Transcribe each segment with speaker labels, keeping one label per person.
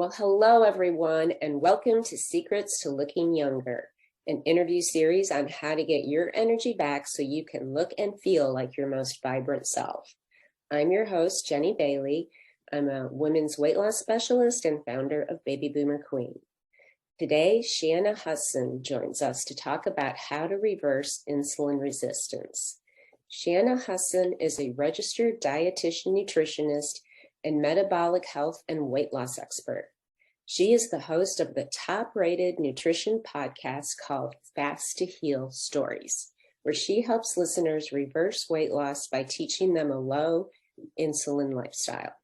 Speaker 1: Well, hello, everyone, and welcome to Secrets to Looking Younger, an interview series on how to get your energy back so you can look and feel like your most vibrant self. I'm your host, Jenny Bailey. I'm a women's weight loss specialist and founder of Baby Boomer Queen. Today, Shana Hassan joins us to talk about how to reverse insulin resistance. Shana Hassan is a registered dietitian nutritionist and metabolic health and weight loss expert. She is the host of the top-rated nutrition podcast called Fast to Heal Stories, where she helps listeners reverse weight loss by teaching them a low insulin lifestyle.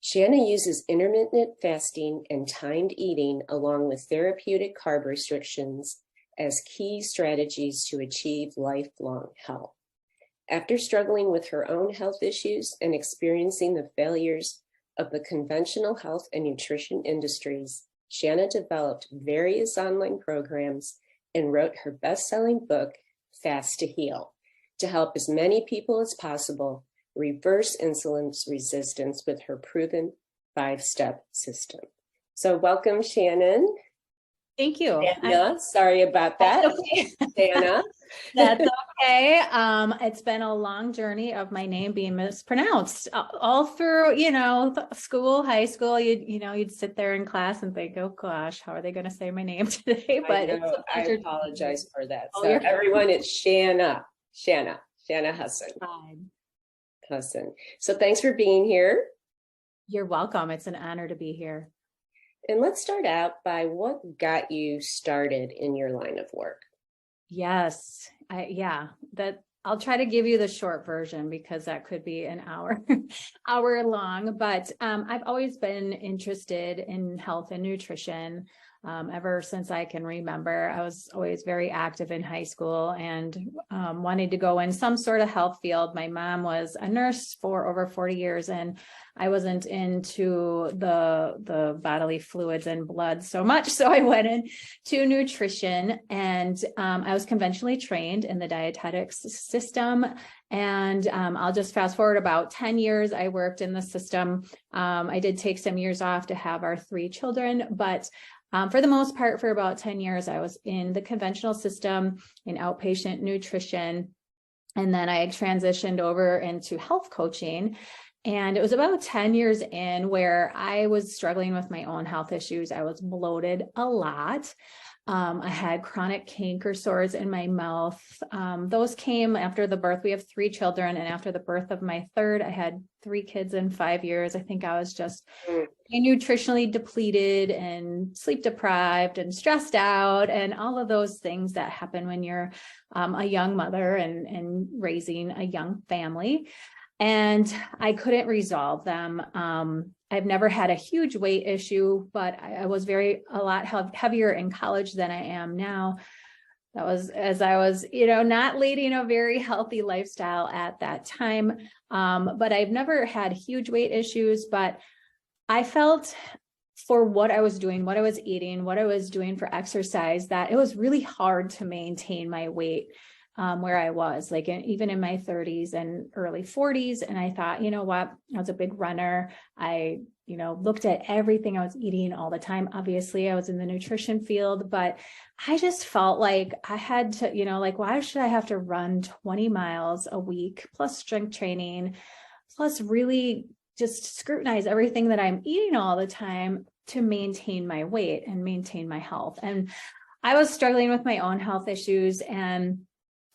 Speaker 1: Shana uses intermittent fasting and timed eating along with therapeutic carb restrictions as key strategies to achieve lifelong health. After struggling with her own health issues and experiencing the failures of the conventional health and nutrition industries, Shana developed various online programs and wrote her best-selling book, Fast to Heal, to help as many people as possible reverse insulin resistance with her proven 5-step system. So welcome, Shannon.
Speaker 2: Thank you.
Speaker 1: Shana, sorry about that.
Speaker 2: That's okay.
Speaker 1: Shana.
Speaker 2: That's okay. It's been a long journey of my name being mispronounced all through, school, high school. You'd sit there in class and think, oh gosh, how are they going to say my name today? But
Speaker 1: I apologize for that. So everyone, it's Shana Hassan. Hassan. So thanks for being here.
Speaker 2: You're welcome. It's an honor to be here.
Speaker 1: And let's start out by what got you started in your line of work.
Speaker 2: Yes, I'll try to give you the short version because that could be an hour long, but I've always been interested in health and nutrition. Ever since I can remember. I was always very active in high school and wanted to go in some sort of health field. My mom was a nurse for over 40 years and I wasn't into the bodily fluids and blood so much. So I went into nutrition and I was conventionally trained in the dietetics system. And I'll just fast forward about 10 years. I worked in the system. I did take some years off to have our 3 children, but for the most part, for about 10 years, I was in the conventional system in outpatient nutrition. And then I transitioned over into health coaching. And it was about 10 years in where I was struggling with my own health issues. I was bloated a lot. I had chronic canker sores in my mouth. Those came after the birth. We have 3 children. And after the birth of my 3rd, I had 3 kids in 5 years. I think I was just nutritionally depleted and sleep deprived and stressed out and all of those things that happen when you're a young mother and raising a young family. And I couldn't resolve them. I've never had a huge weight issue, but I was a lot heavier in college than I am now. That was as I was, not leading a very healthy lifestyle at that time. But I've never had huge weight issues, but I felt for what I was doing, what I was eating, what I was doing for exercise, that it was really hard to maintain my weight where I was, even in my 30s and early 40s. And I thought, you know what, I was a big runner. I, looked at everything I was eating all the time. Obviously, I was in the nutrition field, but I just felt like I had to, why should I have to run 20 miles a week plus strength training, plus really just scrutinize everything that I'm eating all the time to maintain my weight and maintain my health. And I was struggling with my own health issues and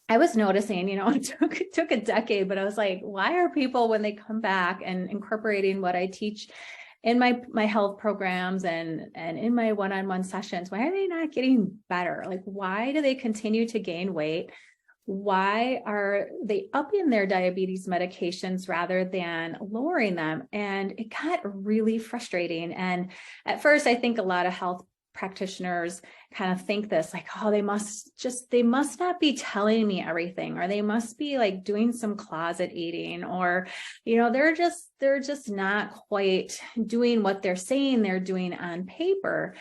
Speaker 2: I was noticing, it took a decade, but I was like, why are people, when they come back and incorporating what I teach in my health programs and in my one-on-one sessions, why are they not getting better? Like, why do they continue to gain weight? Why are they upping their diabetes medications rather than lowering them? And it got really frustrating. And at first, I think a lot of health practitioners kind of think this, like, oh, they must not be telling me everything, or they must be like doing some closet eating, or, they're just not quite doing what they're saying they're doing on paper.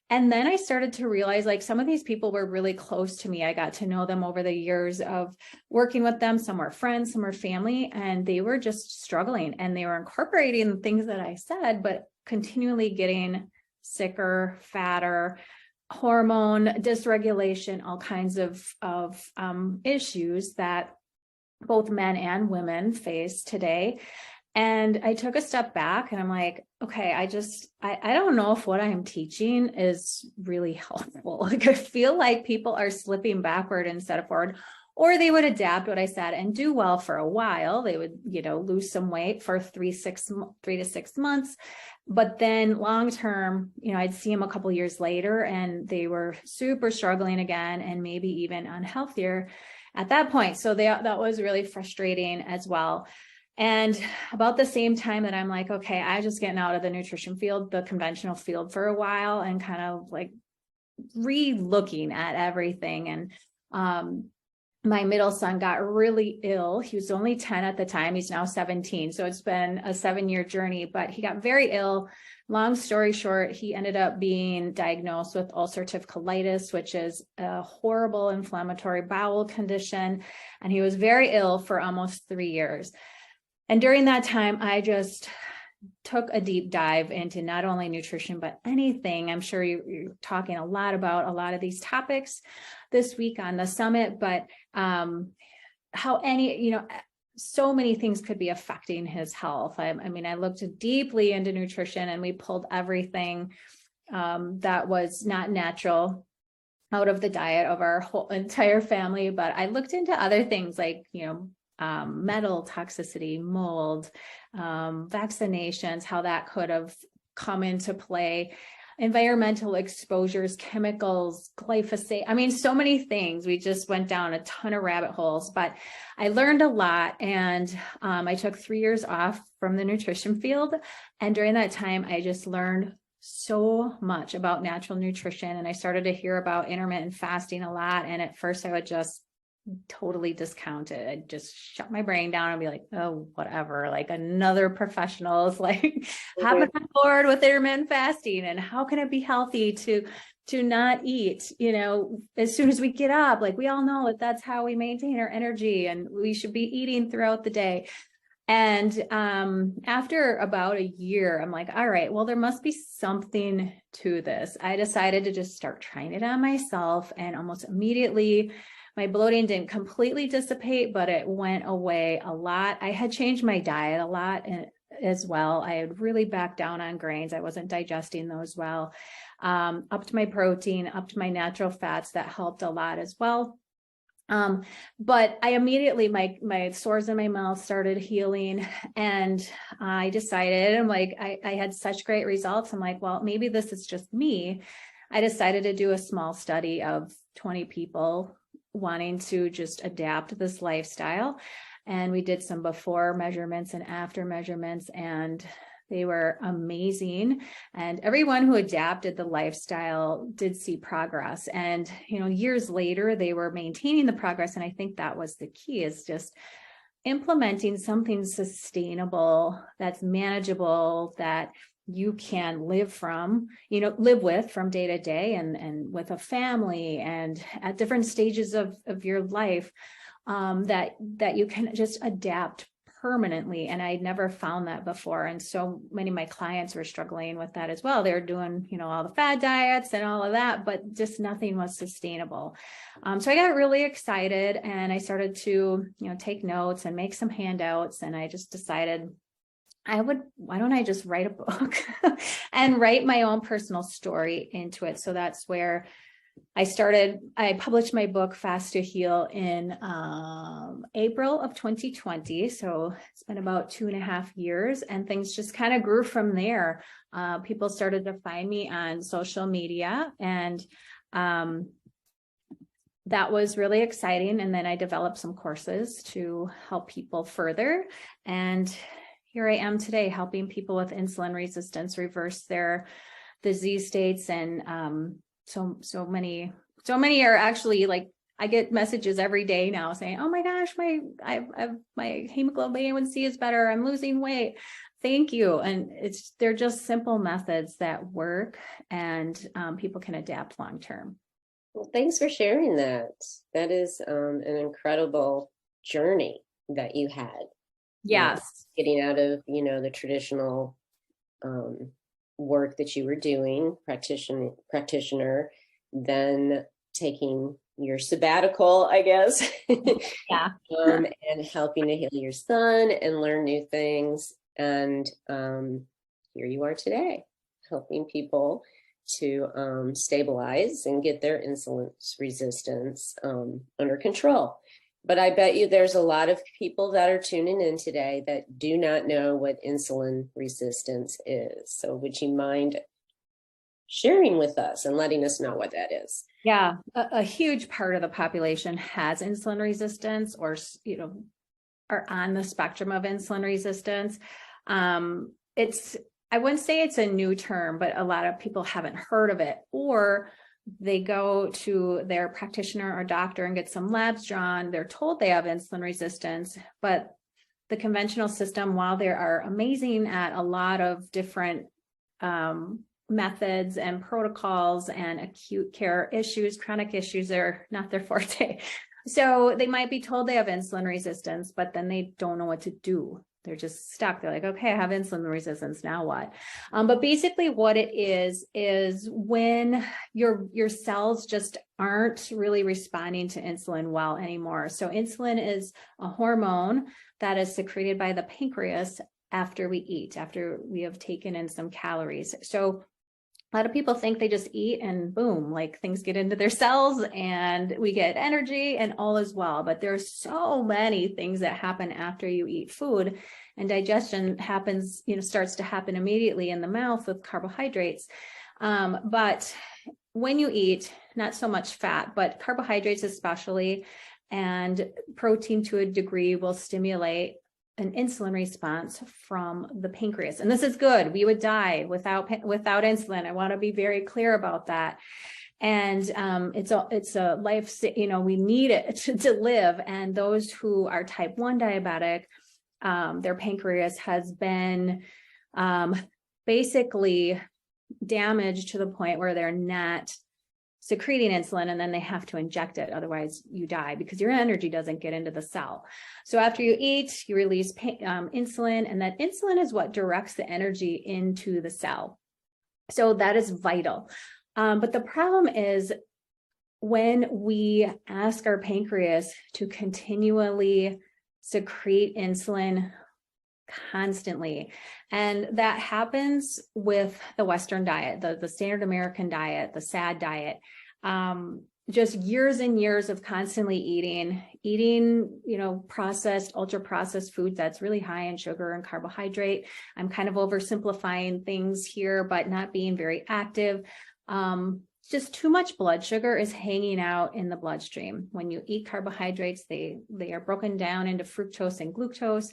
Speaker 2: And then I started to realize, like, some of these people were really close to me. I got to know them over the years of working with them. Some were friends, some were family, and they were just struggling, and they were incorporating the things that I said, but continually getting sicker, fatter, hormone dysregulation, all kinds of issues that both men and women face today. And I took a step back and I'm like, okay, I don't know if what I'm teaching is really helpful. Like, I feel like people are slipping backward instead of forward, or they would adapt what I said and do well for a while. They would, lose some weight for 3 to 6 months. But then long term, I'd see them a couple of years later and they were super struggling again, and maybe even unhealthier at that point. So that was really frustrating as well. And about the same time that I'm like, okay, I'm just getting out of the nutrition field, the conventional field, for a while, and kind of like re-looking at everything. And my middle son got really ill. He was only 10 at the time. He's now 17. So it's been a 7-year journey, but he got very ill. Long story short, he ended up being diagnosed with ulcerative colitis, which is a horrible inflammatory bowel condition. And he was very ill for almost 3 years. And during that time, I just took a deep dive into not only nutrition, but anything. I'm sure you're talking a lot about a lot of these topics this week on the summit, but how so many things could be affecting his health. I looked deeply into nutrition, and we pulled everything that was not natural out of the diet of our whole entire family. But I looked into other things like, metal toxicity, mold, vaccinations, how that could have come into play, environmental exposures, chemicals, glyphosate. So many things. We just went down a ton of rabbit holes, but I learned a lot. And I took 3 years off from the nutrition field. And during that time, I just learned so much about natural nutrition. And I started to hear about intermittent fasting a lot. And at first I would just totally discount it. I'd just shut my brain down and be like, oh, whatever, like another professional is like hopping on board with intermittent fasting. And how can it be healthy to not eat, as soon as we get up? Like, we all know that that's how we maintain our energy, and we should be eating throughout the day. And after about a year, I'm like, all right, well, there must be something to this. I decided to just start trying it on myself, and almost immediately my bloating didn't completely dissipate, but it went away a lot. I had changed my diet a lot as well. I had really backed down on grains. I wasn't digesting those well. Upped my protein, upped my natural fats. That helped a lot as well. But I immediately, my sores in my mouth started healing, and I decided, I had such great results. I'm like, well, maybe this is just me. I decided to do a small study of 20 people wanting to just adapt this lifestyle. And we did some before measurements and after measurements, and they were amazing. And everyone who adapted the lifestyle did see progress. And, years later, they were maintaining the progress. And I think that was the key, is just implementing something sustainable, that's manageable, that you can live with from day to day, and with a family, and at different stages of your life, that you can just adapt permanently. And I'd never found that before. And so many of my clients were struggling with that as well. They were doing, all the fad diets and all of that, but just nothing was sustainable. So I got really excited, and I started to, take notes and make some handouts. And I just decided, why don't I just write a book and write my own personal story into it? So that's where I published my book, Fast to Heal, in April of 2020. So it's been about 2.5 years, and things just kind of grew from there. People started to find me on social media, and that was really exciting. And then I developed some courses to help people further. And here I am today, helping people with insulin resistance reverse their disease states. And so many are actually like, I get messages every day now saying, oh my gosh, my hemoglobin A1C is better. I'm losing weight. Thank you. And they're just simple methods that work, and people can adapt long term.
Speaker 1: Well, thanks for sharing that. That is an incredible journey that you had.
Speaker 2: Yes.
Speaker 1: Getting out of, the traditional work that you were doing, practitioner, then taking your sabbatical, I guess.
Speaker 2: Yeah.
Speaker 1: And helping to heal your son and learn new things. And here you are today, helping people to stabilize and get their insulin resistance under control. But I bet you there's a lot of people that are tuning in today that do not know what insulin resistance is. So would you mind sharing with us and letting us know what that is?
Speaker 2: Yeah, a huge part of the population has insulin resistance, or, are on the spectrum of insulin resistance. I wouldn't say it's a new term, but a lot of people haven't heard of it, or they go to their practitioner or doctor and get some labs drawn. They're told they have insulin resistance, but the conventional system, while they are amazing at a lot of different methods and protocols and acute care issues, chronic issues, are not their forte. So they might be told they have insulin resistance, but then they don't know what to do. They're just stuck. They're like, okay, I have insulin resistance. Now what? But basically what it is when your cells just aren't really responding to insulin well anymore. So insulin is a hormone that is secreted by the pancreas after we eat, after we have taken in some calories. So a lot of people think they just eat and boom, like things get into their cells and we get energy and all is well. But there's so many things that happen after you eat food, and digestion happens, starts to happen immediately in the mouth with carbohydrates. But when you eat, not so much fat, but carbohydrates especially, and protein to a degree will stimulate an insulin response from the pancreas. And this is good. We would die without insulin. I want to be very clear about that. And it's a life, we need it to live. And those who are type 1 diabetic, their pancreas has been basically damaged to the point where they're not secreting insulin, and then they have to inject it. Otherwise you die because your energy doesn't get into the cell. So after you eat, you release insulin, and that insulin is what directs the energy into the cell. So that is vital. But the problem is when we ask our pancreas to continually secrete insulin constantly. And that happens with the Western diet, the standard American diet, the SAD diet. Just years and years of constantly eating, processed, ultra processed foods that's really high in sugar and carbohydrate. I'm kind of oversimplifying things here, but not being very active. Just too much blood sugar is hanging out in the bloodstream. When you eat carbohydrates, they are broken down into fructose and glucose.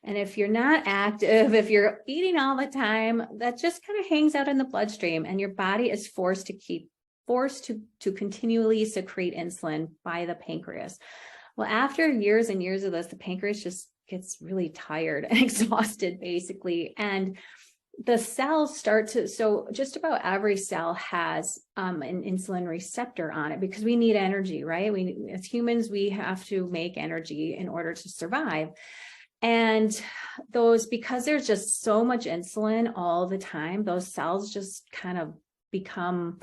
Speaker 2: And if you're not active, if you're eating all the time, that just kind of hangs out in the bloodstream, and your body is forced to continually secrete insulin by the pancreas. Well, after years and years of this, the pancreas just gets really tired and exhausted, basically. And the cells so just about every cell has an insulin receptor on it, because we need energy, right? As humans, we have to make energy in order to survive. And because there's just so much insulin all the time, those cells just kind of become,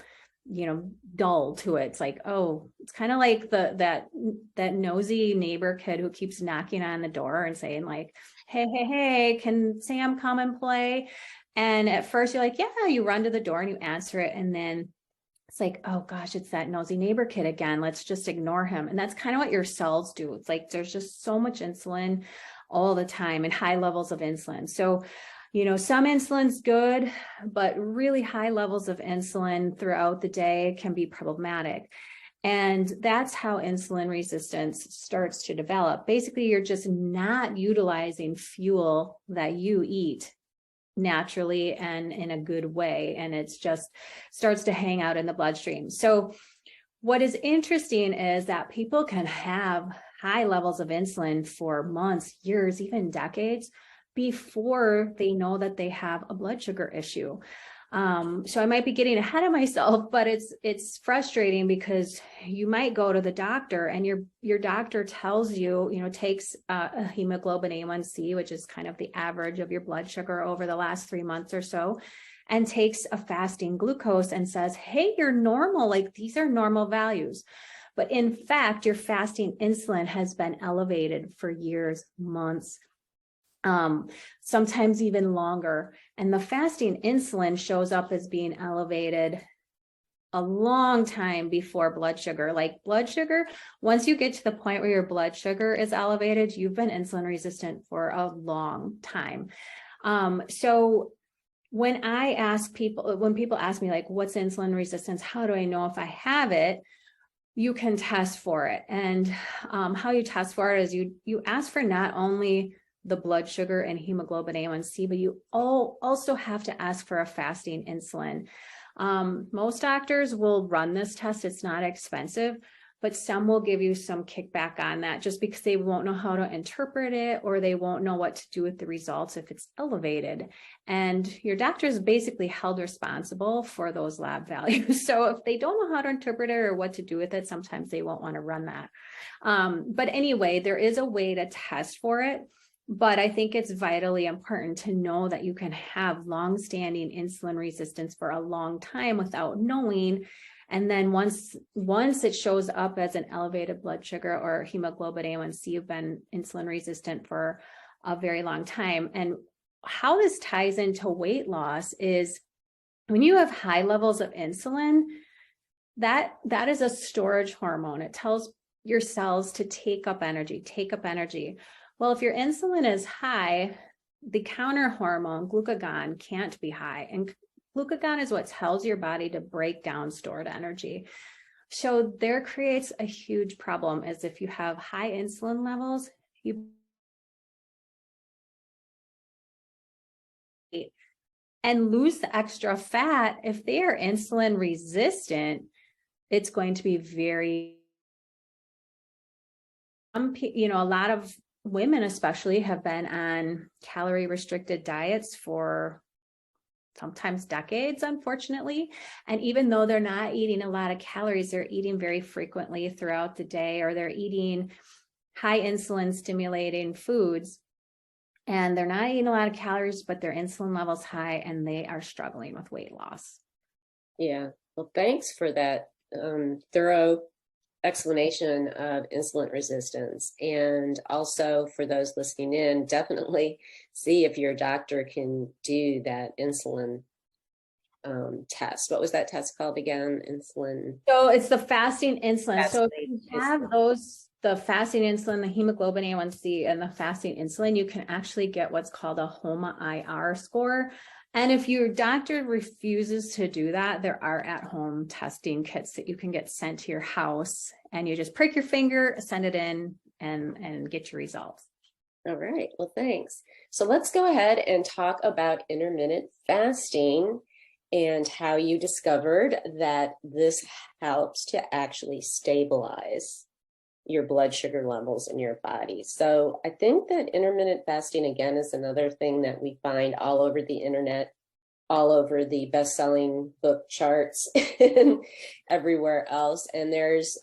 Speaker 2: dull to it. It's like, oh, it's kind of like that nosy neighbor kid who keeps knocking on the door and saying like, hey, can Sam come and play? And at first you're like, yeah, you run to the door and you answer it. And then it's like, oh gosh, it's that nosy neighbor kid again. Let's just ignore him. And that's kind of what your cells do. It's like, there's just so much insulin all the time, and high levels of insulin. So, some insulin's good, but really high levels of insulin throughout the day can be problematic. And that's how insulin resistance starts to develop. Basically, you're just not utilizing fuel that you eat naturally and in a good way. And it's just starts to hang out in the bloodstream. So what is interesting is that people can have high levels of insulin for months, years, even decades before they know that they have a blood sugar issue. So I might be getting ahead of myself, but it's frustrating because you might go to the doctor and your doctor tells you, takes a hemoglobin A1C, which is kind of the average of your blood sugar over the last 3 months or so, and takes a fasting glucose and says, hey, you're normal, like these are normal values. But in fact, your fasting insulin has been elevated for years, months, sometimes even longer. And the fasting insulin shows up as being elevated a long time before blood sugar. Like blood sugar, once you get to the point where your blood sugar is elevated, you've been insulin resistant for a long time. So when people ask me like, what's insulin resistance? How do I know if I have it? You can test for it. And how you test for it is you ask for not only the blood sugar and hemoglobin A1C, but you also have to ask for a fasting insulin. Most doctors will run this test. It's not expensive, but some will give you some kickback on that just because they won't know how to interpret it, or they won't know what to do with the results if it's elevated. And your doctor is basically held responsible for those lab values. So if they don't know how to interpret it or what to do with it, sometimes they won't want to run that. But anyway, there is a way to test for it. But I think it's vitally important to know that you can have long-standing insulin resistance for a long time without knowing. And then once it shows up as an elevated blood sugar or hemoglobin A1C, you've been insulin resistant for a very long time. And how this ties into weight loss is when you have high levels of insulin, that is a storage hormone. It tells your cells to take up energy. Well, if your insulin is high, the counter hormone, glucagon, can't be high. And glucagon is what tells your body to break down stored energy. So there creates a huge problem, as if you have high insulin levels, and lose the extra fat. If they are insulin resistant, it's going to be very, a lot of women especially have been on calorie restricted diets for sometimes decades, unfortunately. And even though they're not eating a lot of calories, they're eating very frequently throughout the day, or they're eating high insulin stimulating foods. And they're not eating a lot of calories, but their insulin level's high and they are struggling with weight loss.
Speaker 1: Yeah. Well, thanks for that thorough explanation of insulin resistance. And also for those listening in, definitely see if your doctor can do that insulin test. What was that test called again? Insulin.
Speaker 2: So it's the fasting insulin. So if you have the fasting insulin, the hemoglobin A1C, and the fasting insulin, you can actually get what's called a HOMA-IR score. And if your doctor refuses to do that, there are at-home testing kits that you can get sent to your house, and you just prick your finger, send it in, and get your results.
Speaker 1: All right. Well, thanks. So let's go ahead and talk about intermittent fasting and how you discovered that this helps to actually stabilize your blood sugar levels in your body. So I think that intermittent fasting, again, is another thing that we find all over the internet, all over the best-selling book charts and everywhere else. And there's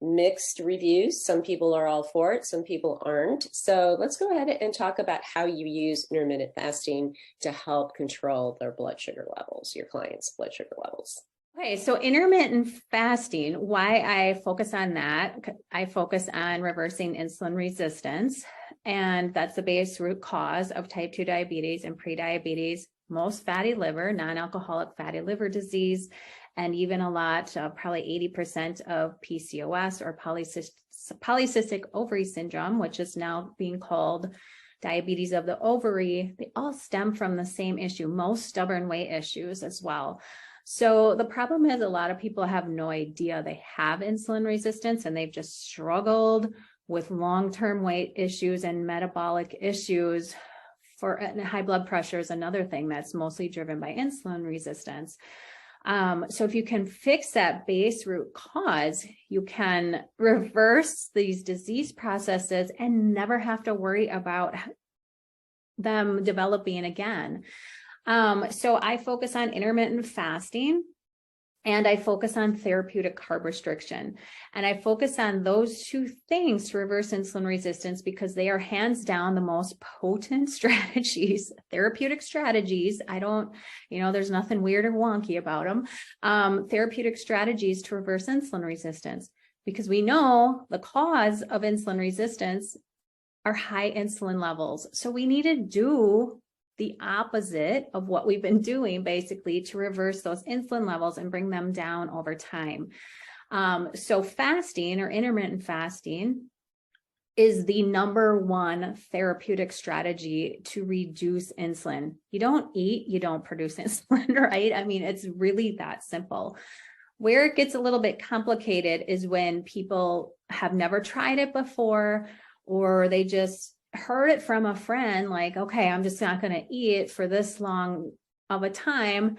Speaker 1: mixed reviews. Some people are all for it, some people aren't. So let's go ahead and talk about how you use intermittent fasting to help control their blood sugar levels, your clients' blood sugar levels.
Speaker 2: Okay, so intermittent fasting, why I focus on that, I focus on reversing insulin resistance, and that's the base root cause of type 2 diabetes and prediabetes, most fatty liver, non-alcoholic fatty liver disease, and even a lot, probably 80% of PCOS or polycystic ovary syndrome, which is now being called diabetes of the ovary. They all stem from the same issue, most stubborn weight issues as well. So the problem is a lot of people have no idea they have insulin resistance, and they've just struggled with long-term weight issues and metabolic issues and high blood pressure is another thing that's mostly driven by insulin resistance. So if you can fix that base root cause, you can reverse these disease processes and never have to worry about them developing again. So I focus on intermittent fasting, and I focus on therapeutic carb restriction. And I focus on those two things to reverse insulin resistance because they are hands down the most potent strategies, therapeutic strategies. There's nothing weird or wonky about them. Therapeutic strategies to reverse insulin resistance, because we know the cause of insulin resistance are high insulin levels. So we need to do the opposite of what we've been doing, basically, to reverse those insulin levels and bring them down over time. So fasting or intermittent fasting is the number one therapeutic strategy to reduce insulin. You don't eat, you don't produce insulin, right? I mean, it's really that simple. Where it gets a little bit complicated is when people have never tried it before, or they just heard it from a friend, like, okay, I'm just not going to eat for this long of a time.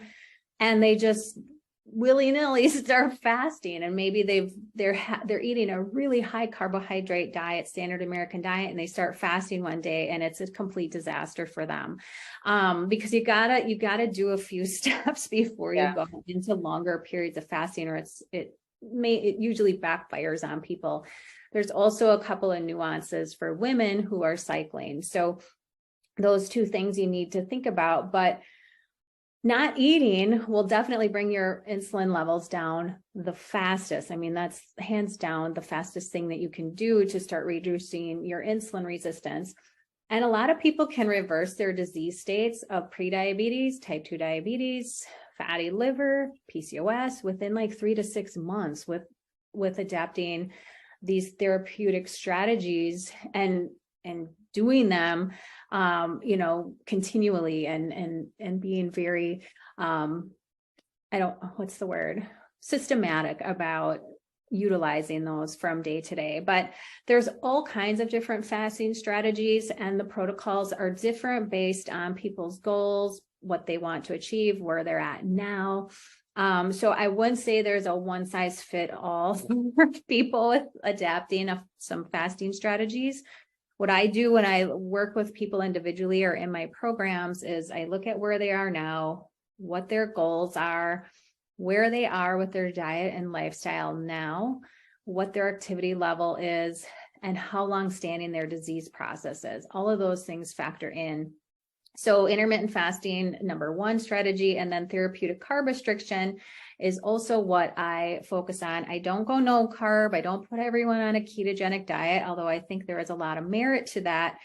Speaker 2: And they just willy-nilly start fasting. And maybe they're eating a really high carbohydrate diet, standard American diet, and they start fasting one day and it's a complete disaster for them. Because you gotta do a few steps before you go into longer periods of fasting, or it usually backfires on people. There's also a couple of nuances for women who are cycling. So those two things you need to think about, but not eating will definitely bring your insulin levels down the fastest. I mean, that's hands down the fastest thing that you can do to start reducing your insulin resistance. And a lot of people can reverse their disease states of prediabetes, type 2 diabetes, fatty liver, PCOS within like 3 to 6 months with adapting these therapeutic strategies and doing them, continually and being very, systematic about utilizing those from day to day. But there's all kinds of different fasting strategies, and the protocols are different based on people's goals, what they want to achieve, where they're at now. So I wouldn't say there's a one size fit all for people with adapting some fasting strategies. What I do when I work with people individually or in my programs is I look at where they are now, what their goals are, where they are with their diet and lifestyle now, what their activity level is, and how long standing their disease process is. All of those things factor in. So intermittent fasting, number one strategy, and then therapeutic carb restriction is also what I focus on. I don't go no carb. I don't put everyone on a ketogenic diet, although I think there is a lot of merit to that.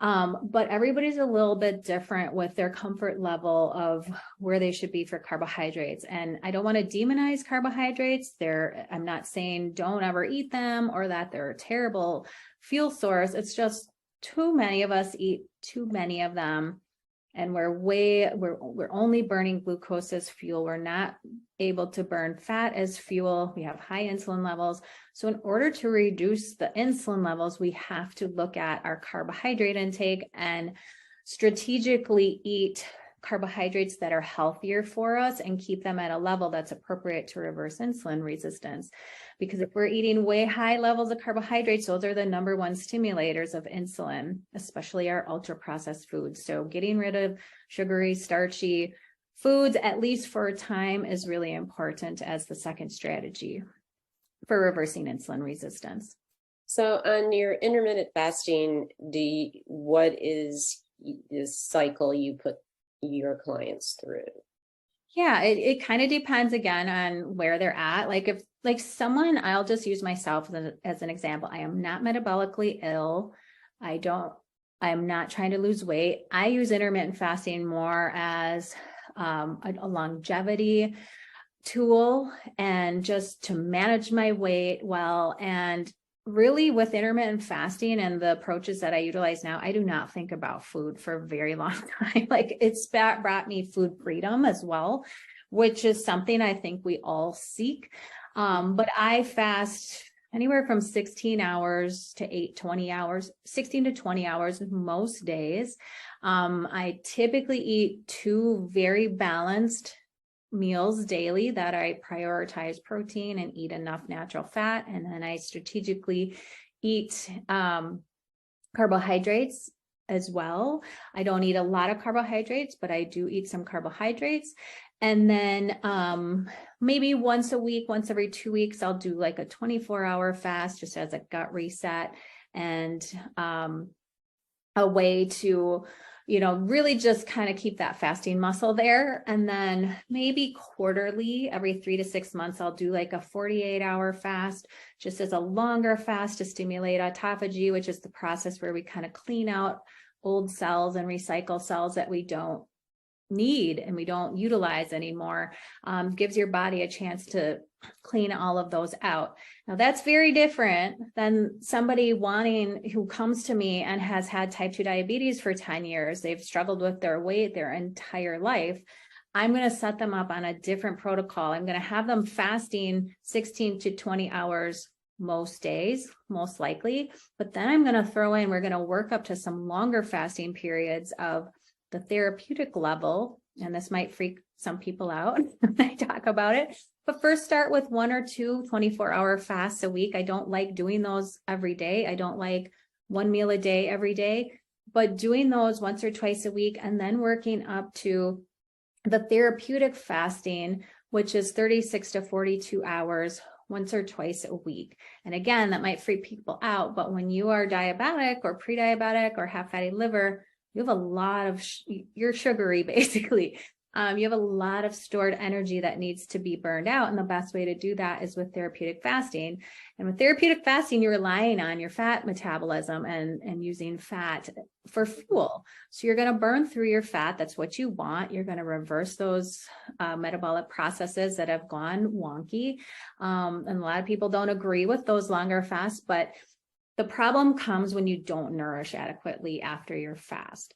Speaker 2: But everybody's a little bit different with their comfort level of where they should be for carbohydrates. And I don't want to demonize carbohydrates. I'm not saying don't ever eat them or that they're a terrible fuel source. It's just too many of us eat too many of them, and we're only burning glucose as fuel. We're not able to burn fat as fuel. We have high insulin levels. So in order to reduce the insulin levels, we have to look at our carbohydrate intake and strategically eat carbohydrates that are healthier for us and keep them at a level that's appropriate to reverse insulin resistance. Because if we're eating way high levels of carbohydrates, those are the number one stimulators of insulin, especially our ultra processed foods. So getting rid of sugary, starchy foods, at least for a time, is really important as the second strategy for reversing insulin resistance.
Speaker 1: So on your intermittent fasting, what is the cycle you put your clients through?
Speaker 2: Yeah, it kind of depends again on where they're at. Like someone, I'll just use myself as an example. I am not metabolically ill. I'm not trying to lose weight. I use intermittent fasting more as a longevity tool and just to manage my weight well. And really with intermittent fasting and the approaches that I utilize now, I do not think about food for a very long time. Like it's brought me food freedom as well, which is something I think we all seek. But I fast anywhere from 16 hours to 20 hours, 16 to 20 hours most days. I typically eat 2 very balanced meals daily that I prioritize protein and eat enough natural fat. And then I strategically eat carbohydrates as well. I don't eat a lot of carbohydrates, but I do eat some carbohydrates. And then maybe once a week, once every 2 weeks, I'll do like a 24-hour fast just as a gut reset and a way to, really just kind of keep that fasting muscle there. And then maybe quarterly, every 3 to 6 months, I'll do like a 48-hour fast, just as a longer fast to stimulate autophagy, which is the process where we kind of clean out old cells and recycle cells that we don't need and we don't utilize anymore. Gives your body a chance to clean all of those out. Now that's very different than somebody who comes to me and has had type 2 diabetes for 10 years. They've struggled with their weight their entire life. I'm going to set them up on a different protocol. I'm going to have them fasting 16 to 20 hours most days, most likely, but then I'm going to we're going to work up to some longer fasting periods of the therapeutic level. And this might freak some people out when I talk about it, but first start with 1 or 2 24-hour fasts a week. I don't like doing those every day. I don't like 1 meal a day every day, but doing those once or twice a week and then working up to the therapeutic fasting, which is 36 to 42 hours once or twice a week. And again, that might freak people out, but when you are diabetic or pre-diabetic or have fatty liver, you have a lot of, you're sugary basically. You have a lot of stored energy that needs to be burned out. And the best way to do that is with therapeutic fasting. And with therapeutic fasting, you're relying on your fat metabolism and using fat for fuel. So you're going to burn through your fat. That's what you want. You're going to reverse those metabolic processes that have gone wonky. And a lot of people don't agree with those longer fasts, but the problem comes when you don't nourish adequately after your fast.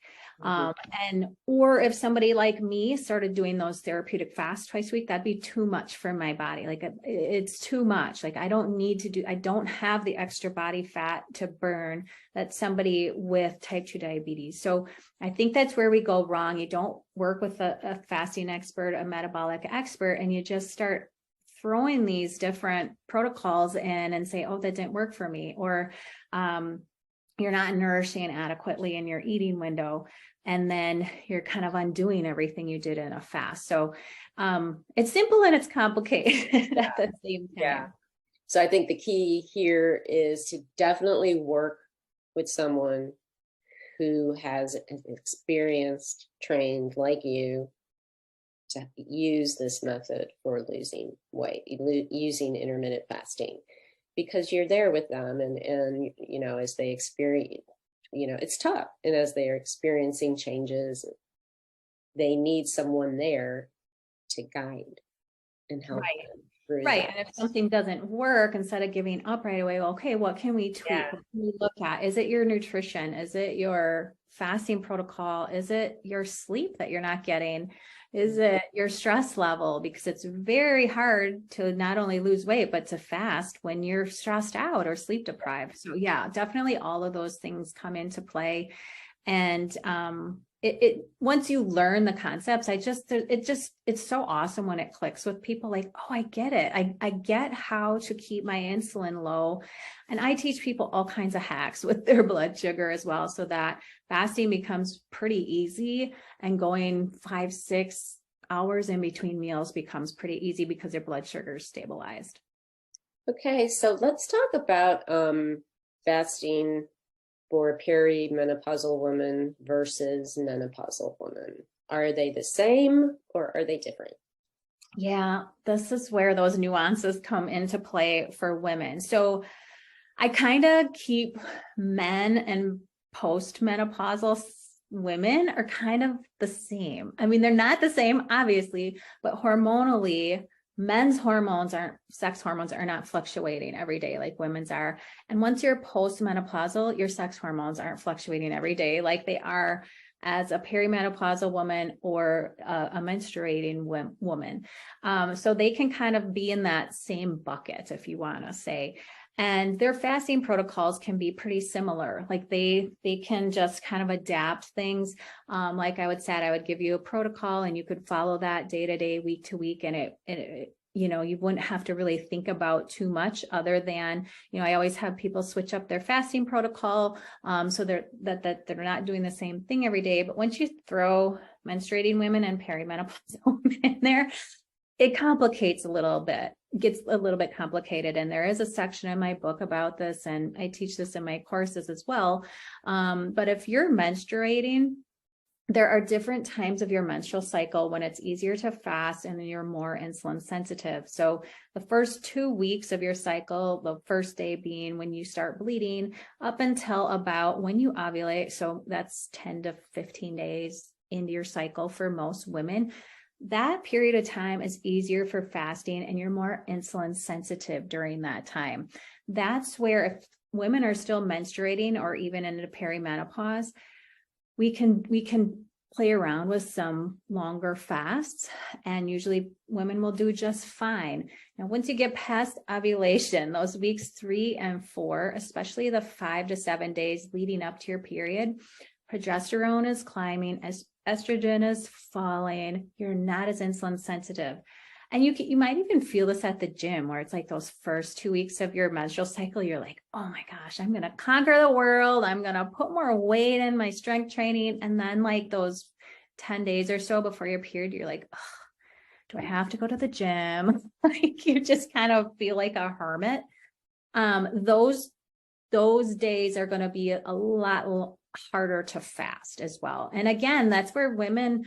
Speaker 2: Or if somebody like me started doing those therapeutic fasts twice a week, that'd be too much for my body. Like it's too much. Like I don't have the extra body fat to burn that somebody with type 2 diabetes. So I think that's where we go wrong. You don't work with a fasting expert, a metabolic expert, and you just start throwing these different protocols in and say, oh, that didn't work for me, or you're not nourishing adequately in your eating window. And then you're kind of undoing everything you did in a fast. So it's simple and it's complicated at the same time.
Speaker 1: Yeah. So I think the key here is to definitely work with someone who has experienced, trained like you, to use this method for losing weight, using intermittent fasting, because you're there with them and as they experience, it's tough. And as they are experiencing changes, they need someone there to guide and help them through
Speaker 2: Right.
Speaker 1: that.
Speaker 2: And if something doesn't work, instead of giving up right away, okay, what can we tweak?
Speaker 1: Yeah.
Speaker 2: What can we look at? Is it your nutrition? Is it your fasting protocol? Is it your sleep that you're not getting? Is it your stress level? Because it's very hard to not only lose weight, but to fast when you're stressed out or sleep deprived. So yeah, definitely all of those things come into play. And once you learn the concepts, it's so awesome when it clicks with people like, oh, I get it. I get how to keep my insulin low. And I teach people all kinds of hacks with their blood sugar as well, so that fasting becomes pretty easy and going 5-6 hours in between meals becomes pretty easy because their blood sugar is stabilized.
Speaker 1: Okay. So let's talk about fasting for a peri-menopausal woman versus menopausal woman. Are they the same or are they different?
Speaker 2: Yeah, this is where those nuances come into play for women. So I kind of keep men and postmenopausal women are kind of the same. I mean, they're not the same, obviously, but hormonally, men's sex hormones are not fluctuating every day like women's are. And once you're postmenopausal, your sex hormones aren't fluctuating every day like they are as a perimenopausal woman or a menstruating woman. So they can kind of be in that same bucket, if you want to say. And their fasting protocols can be pretty similar. Like they can just kind of adapt things. Like I would give you a protocol and you could follow that day to day, week to week, and it you know, you wouldn't have to really think about too much other than, you know, I always have people switch up their fasting protocol, so they're not doing the same thing every day. But once you throw menstruating women and perimenopausal women in there, it complicates a little bit, gets a little bit complicated. And there is a section in my book about this, and I teach this in my courses as well. But if you're menstruating, there are different times of your menstrual cycle when it's easier to fast and you're more insulin sensitive. So the first 2 weeks of your cycle, the first day being when you start bleeding, up until about when you ovulate, so that's 10 to 15 days into your cycle for most women, that period of time is easier for fasting and you're more insulin sensitive during that time. That's where if women are still menstruating or even into perimenopause, we can play around with some longer fasts, and usually women will do just fine. Now, once you get past ovulation, those weeks 3 and 4, especially the 5 to 7 days leading up to your period, progesterone is climbing, as estrogen is falling, you're not as insulin sensitive. And you might even feel this at the gym, where it's like those first 2 weeks of your menstrual cycle, you're like, oh my gosh, I'm going to conquer the world. I'm going to put more weight in my strength training. And then like those 10 days or so before your period, you're like, oh, do I have to go to the gym? Like you just kind of feel like a hermit. Those days are going to be a lot harder to fast as well. And again, that's where women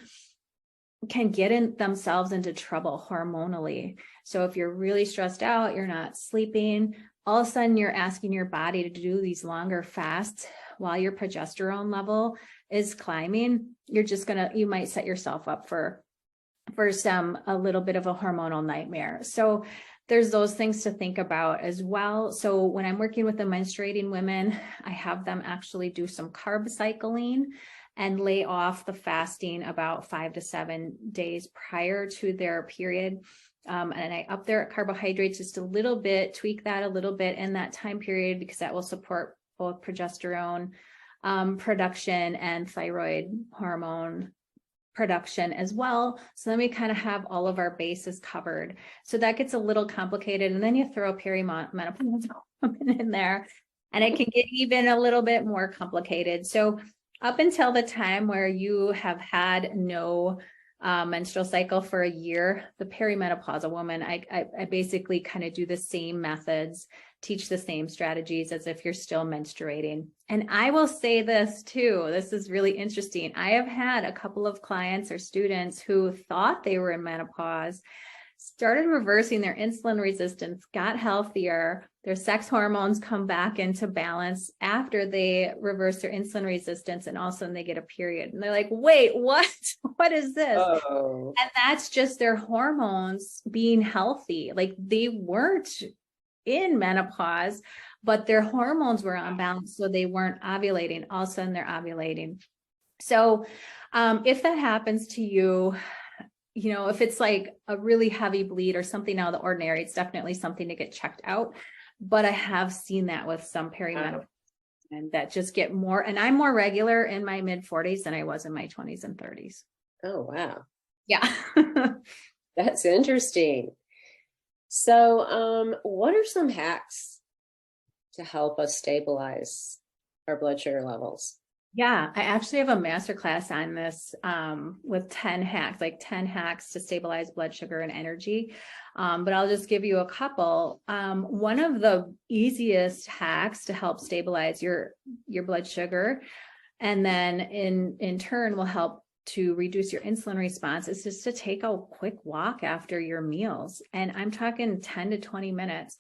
Speaker 2: can get themselves into trouble hormonally. So if you're really stressed out, you're not sleeping, all of a sudden you're asking your body to do these longer fasts while your progesterone level is climbing, you might set yourself up for a little bit of a hormonal nightmare. So there's those things to think about as well. So when I'm working with the menstruating women, I have them actually do some carb cycling and lay off the fasting about 5 to 7 days prior to their period. And I up their carbohydrates just a little bit, tweak that a little bit in that time period, because that will support both progesterone production and thyroid hormone production as well. So then we kind of have all of our bases covered. So that gets a little complicated. And then you throw perimenopausal woman in there, and it can get even a little bit more complicated. So up until the time where you have had no menstrual cycle for a year, the perimenopausal woman, I basically kind of do the same methods, teach the same strategies as if you're still menstruating. And I will say this too, this is really interesting. I have had a couple of clients or students who thought they were in menopause, started reversing their insulin resistance, got healthier, their sex hormones come back into balance after they reverse their insulin resistance, and all of a sudden they get a period. And they're like, wait, what? What is this?
Speaker 1: Oh.
Speaker 2: And that's just their hormones being healthy. Like they weren't in menopause, but their hormones were unbalanced, so they weren't ovulating. All of a sudden they're ovulating. So if that happens to you, you know, if it's like a really heavy bleed or something out of the ordinary, it's definitely something to get checked out. But I have seen that with some perimenopause and that just get more, and I'm more regular in my mid 40s than I was in my 20s and 30s.
Speaker 1: Oh, wow.
Speaker 2: Yeah.
Speaker 1: That's interesting. So, what are some hacks to help us stabilize our blood sugar levels?
Speaker 2: Yeah, I actually have a masterclass on this with 10 hacks, like 10 hacks to stabilize blood sugar and energy. But I'll just give you a couple. One of the easiest hacks to help stabilize your blood sugar, and then in turn will help to reduce your insulin response, is just to take a quick walk after your meals. And I'm talking 10 to 20 minutes.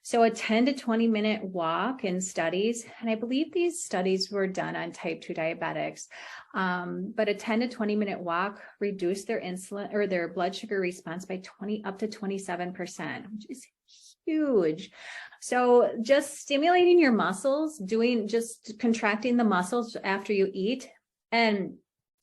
Speaker 2: So a 10 to 20 minute walk in studies, and I believe these studies were done on type 2 diabetics, but a 10 to 20 minute walk reduced their insulin or their blood sugar response by up to 27%, which is huge. So just stimulating your muscles, just contracting the muscles after you eat, and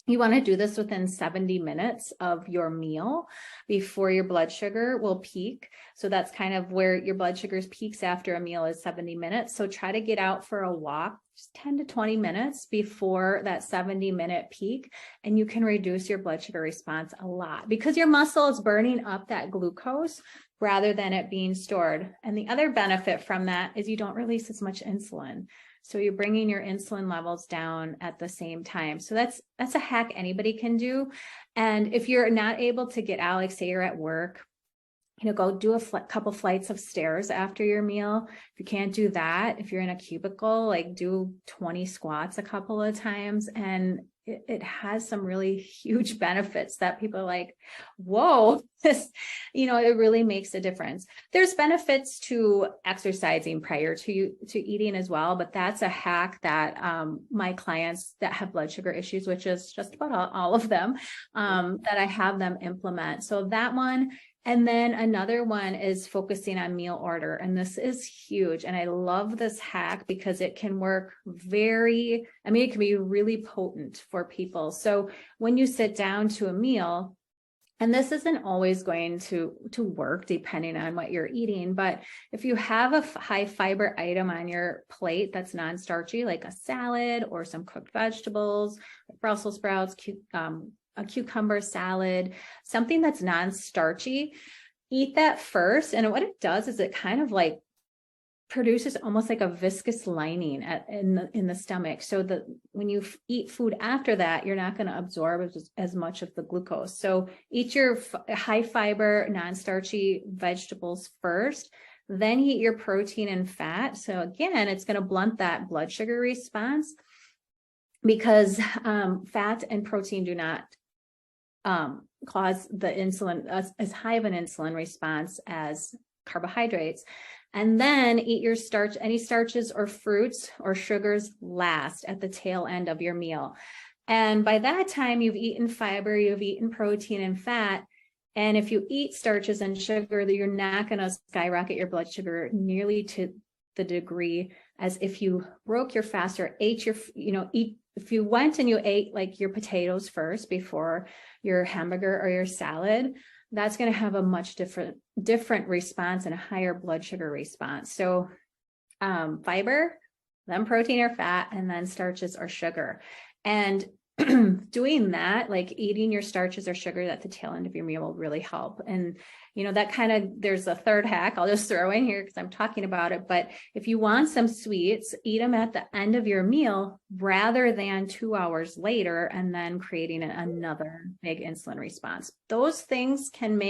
Speaker 2: You want to do this within 70 minutes of your meal before your blood sugar will peak. So that's kind of where your blood sugars peaks after a meal is 70 minutes. So try to get out for a walk, just 10 to 20 minutes before that 70-minute peak. And you can reduce your blood sugar response a lot because your muscle is burning up that glucose rather than it being stored. And the other benefit from that is you don't release as much insulin. So you're bringing your insulin levels down at the same time. So that's a hack anybody can do. And if you're not able to get out, like say you're at work, go do a couple flights of stairs after your meal. If you can't do that, if you're in a cubicle, like do 20 squats a couple of times, and it has some really huge benefits that people are like, whoa, this, it really makes a difference. There's benefits to exercising prior to eating as well, but that's a hack that my clients that have blood sugar issues, which is just about all of them, that I have them implement. So that one. And then another one is focusing on meal order. And this is huge. And I love this hack because it can work it can be really potent for people. So when you sit down to a meal, and this isn't always going to work depending on what you're eating, but if you have a high fiber item on your plate that's non-starchy, like a salad or some cooked vegetables, like Brussels sprouts, a cucumber salad, something that's non-starchy, eat that first. And what it does is it kind of like produces almost like a viscous lining in the stomach. So that when you eat food after that, you're not going to absorb as much of the glucose. So eat your high fiber, non-starchy vegetables first, then eat your protein and fat. So again, it's going to blunt that blood sugar response because fat and protein do not cause the insulin as high of an insulin response as carbohydrates. And then eat your any starches or fruits or sugars last at the tail end of your meal. And by that time, you've eaten fiber, you've eaten protein and fat. And if you eat starches and sugar, you're not going to skyrocket your blood sugar nearly to the degree as if you broke your fast or ate if you went and you ate like your potatoes first before your hamburger or your salad, that's going to have a much different response and a higher blood sugar response. So fiber, then protein or fat, and then starches or sugar. And doing that, like eating your starches or sugar at the tail end of your meal will really help. And, there's a third hack I'll just throw in here because I'm talking about it. But if you want some sweets, eat them at the end of your meal rather than 2 hours later and then creating another big insulin response. Those things can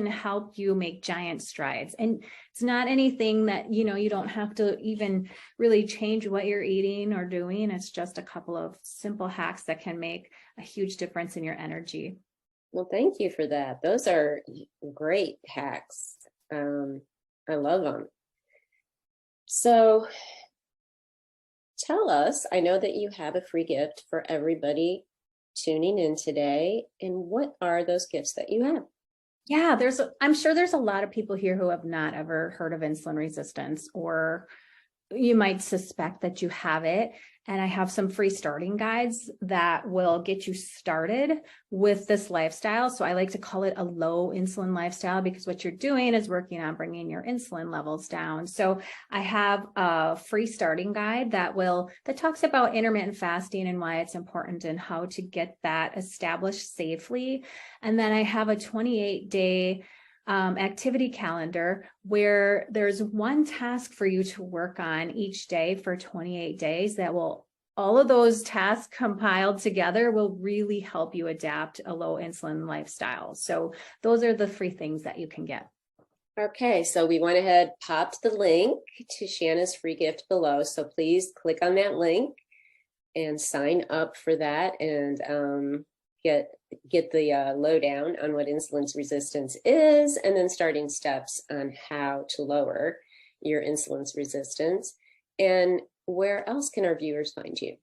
Speaker 2: help you make giant strides. And it's not anything that, you don't have to even really change what you're eating or doing. It's just a couple of simple hacks that can make a huge difference in your energy.
Speaker 1: Well, thank you for that. Those are great hacks. I love them. So tell us, I know that you have a free gift for everybody tuning in today. And what are those gifts that you have?
Speaker 2: Yeah, I'm sure there's a lot of people here who have not ever heard of insulin resistance, or you might suspect that you have it. And I have some free starting guides that will get you started with this lifestyle. So I like to call it a low insulin lifestyle because what you're doing is working on bringing your insulin levels down. So I have a free starting guide that talks about intermittent fasting and why it's important and how to get that established safely. And then I have a 28-day activity calendar where there's one task for you to work on each day for 28 days all of those tasks compiled together will really help you adapt a low insulin lifestyle. So those are the free things that you can get.
Speaker 1: Okay, so we went ahead, popped the link to Shana's free gift below. So please click on that link and sign up for that and get the lowdown on what insulin resistance is, and then starting steps on how to lower your insulin resistance. And where else can our viewers find you?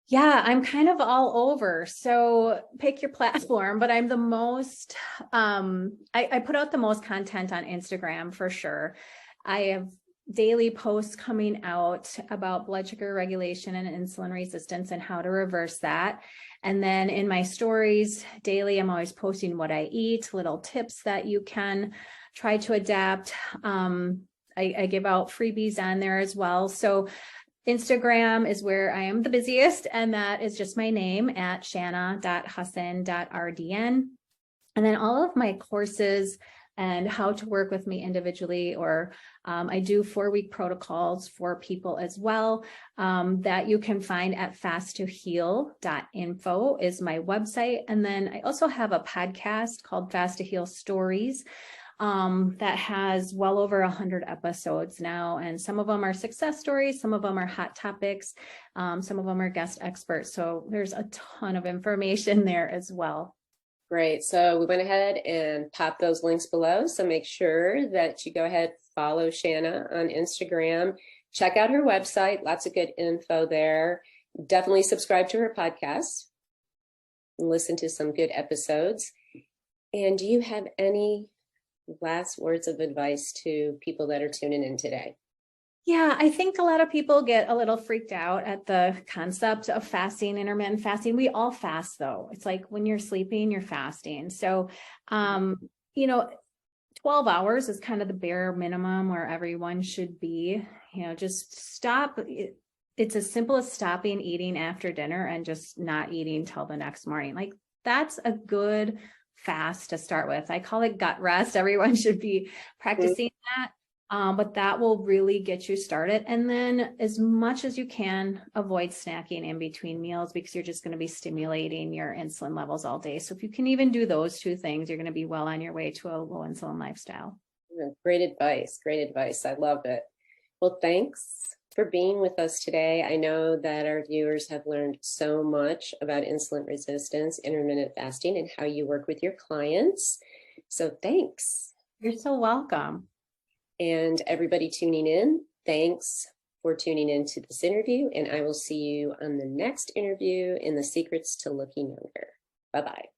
Speaker 2: Yeah, I'm kind of all over. So pick your platform, but I'm the most, I put out the most content on Instagram for sure. I have daily posts coming out about blood sugar regulation and insulin resistance and how to reverse that. And then in my stories daily, I'm always posting what I eat, little tips that you can try to adapt. I give out freebies on there as well. So Instagram is where I am the busiest, and that is just my name at shana.hussin.rdn. And then all of my courses and how to work with me individually, or I do 4-week protocols for people as well, that you can find at fasttoheal.info is my website. And then I also have a podcast called Fast to Heal Stories that has well over 100 episodes now. And some of them are success stories, some of them are hot topics, some of them are guest experts. So there's a ton of information there as well.
Speaker 1: Great. So we went ahead and popped those links below. So make sure that you go ahead, follow Shana on Instagram, check out her website. Lots of good info there. Definitely subscribe to her podcast and listen to some good episodes. And do you have any last words of advice to people that are tuning in today?
Speaker 2: Yeah, I think a lot of people get a little freaked out at the concept of fasting, intermittent fasting. We all fast though. It's like when you're sleeping, you're fasting. So, 12 hours is kind of the bare minimum where everyone should be, just stop. It's as simple as stopping eating after dinner and just not eating till the next morning. Like that's a good fast to start with. I call it gut rest. Everyone should be practicing that. But that will really get you started. And then as much as you can, avoid snacking in between meals because you're just going to be stimulating your insulin levels all day. So if you can even do those two things, you're going to be well on your way to a low insulin lifestyle.
Speaker 1: Great advice. Great advice. I love it. Well, thanks for being with us today. I know that our viewers have learned so much about insulin resistance, intermittent fasting, and how you work with your clients. So thanks.
Speaker 2: You're so welcome.
Speaker 1: And everybody tuning in, thanks for tuning in to this interview. And I will see you on the next interview in the Secrets to Looking Younger. Bye-bye.